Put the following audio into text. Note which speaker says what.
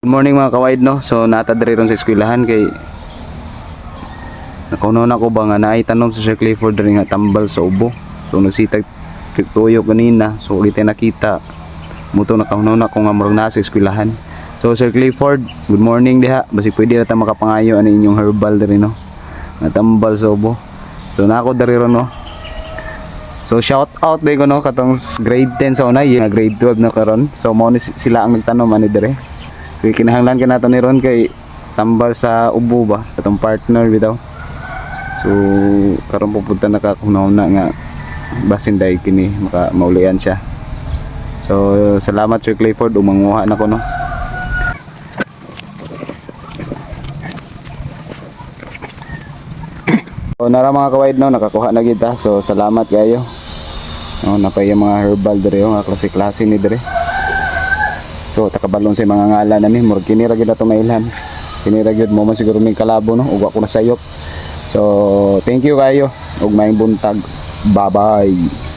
Speaker 1: Good morning mga kawaid no. So natadre ron sa eskwelahan kay nakuno na ko ba nga naay tanom sa Sir Clifford rin nga tambal sa ubo. So nagsitag tuyo kanina. So ulit nakita muto nakahunaw na ko nga murag na sa eskwelahan. So Sir Clifford, good morning diha. Basi pwede na ta makapangayo ani inyong herbal diri no. Nga tambal sa ubo. So nako diri ron no. So shout out day ko no katong grade 10 sa una, nga grade 12 na karon. So mao ni sila ang nagtanom ani diri. So kinahanglan ka nato ni ron kay tambal sa ubo ba sa tong partner bitaw. So karon pupunta nakakunaw na nga basin dai kini maka maulian siya. So salamat Sir Clifford umanguha na ko no. So nara mga kawaid no nakakuha na kita. So salamat kayo. No napay mga herbal dire nga klase-klase ni dire. So takabalon sa mga ngalan ani murag kini ra gyud ato mailhan. Kini ra gyud mo man siguro may kalabo no ug ako na sayop. So thank you kayo ug maayong buntag. Bye bye.